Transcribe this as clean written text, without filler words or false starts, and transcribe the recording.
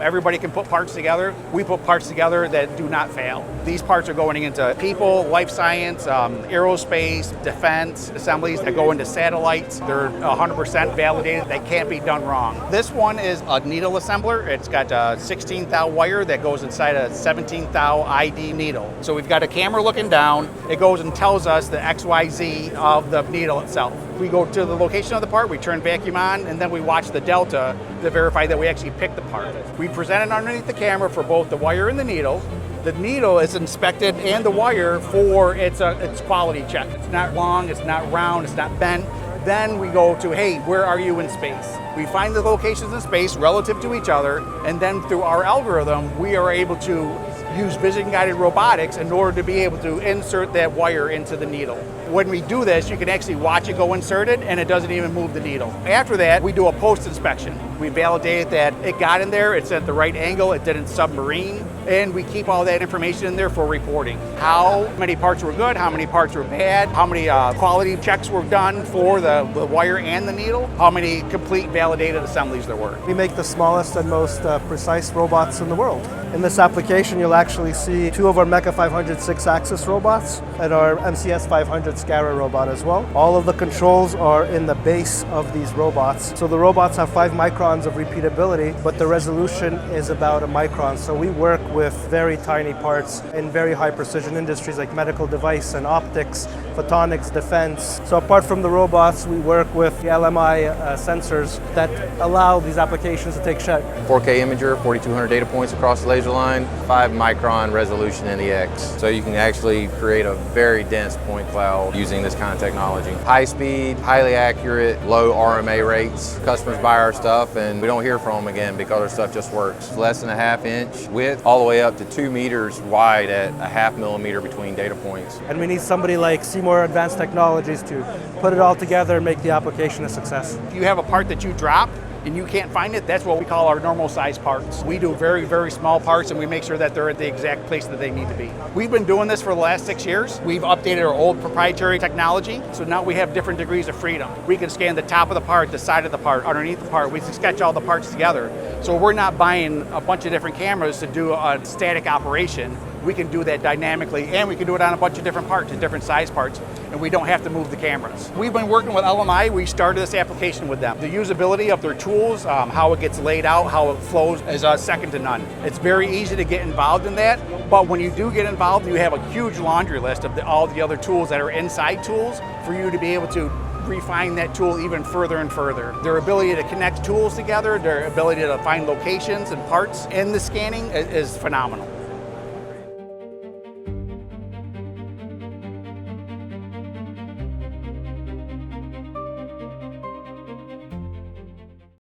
Everybody can put parts together. We put parts together that do not fail. These parts are going into people, life science, aerospace, defense assemblies that go into satellites. They're 100% validated. They can't be done wrong. This one is a needle assembler. It's got a 16 thou wire that goes inside a 17 thou ID needle. So we've got a camera looking down. It goes and tells us the XYZ of the needle itself. We go to the location of the part, we turn vacuum on, and then we watch the delta to verify that we actually picked the part. We present it underneath the camera for both the wire and the needle. The needle is inspected and the wire for its quality check. It's not long, it's not round, it's not bent. Then we go to, hey, where are you in space? We find the locations in space relative to each other, and then through our algorithm, we are able to use vision-guided robotics in order to be able to insert that wire into the needle. When we do this, you can actually watch it go inserted, and it doesn't even move the needle. After that, we do a post-inspection. We validate that it got in there, it's at the right angle, it didn't submarine, and we keep all that information in there for reporting. How many parts were good, how many parts were bad, how many quality checks were done for the wire and the needle, how many complete validated assemblies there were. We make the smallest and most precise robots in the world. In this application, you'll actually see two of our Mecha 500 6-axis robots and our MCS 500 Scarra robot as well. All of the controls are in the base of these robots. So the robots have 5 microns of repeatability, but the resolution is about a micron. So we work with very tiny parts in very high precision industries like medical device and optics, photonics, defense. So apart from the robots, we work with the LMI sensors that allow these applications to take shape. 4K imager, 4,200 data points across the laser line, 5 micron resolution in the X. So you can actually create a very dense point cloud using this kind of technology. High speed, highly accurate, low RMA rates. Customers buy our stuff and we don't hear from them again because our stuff just works. Less than a ½ inch width, all the way up to 2 meters wide at a ½ millimeter between data points. And we need somebody like SEYMOUR Advanced Technologies to put it all together and make the application a success. If you have a part that you drop and you can't find it, that's what we call our normal size parts. We do very, very small parts and we make sure that they're at the exact place that they need to be. We've been doing this for the last 6 years. We've updated our old proprietary technology, so now we have different degrees of freedom. We can scan the top of the part, the side of the part, underneath the part. We can sketch all the parts together. So we're not buying a bunch of different cameras to do a static operation. We can do that dynamically, and we can do it on a bunch of different parts, and different size parts, and we don't have to move the cameras. We've been working with LMI. We started this application with them. The usability of their tools, how it gets laid out, how it flows is second to none. It's very easy to get involved in that, but when you do get involved, you have a huge laundry list of all the other tools that are inside tools for you to be able to refine that tool even further and further. Their ability to connect tools together, their ability to find locations and parts in the scanning is phenomenal.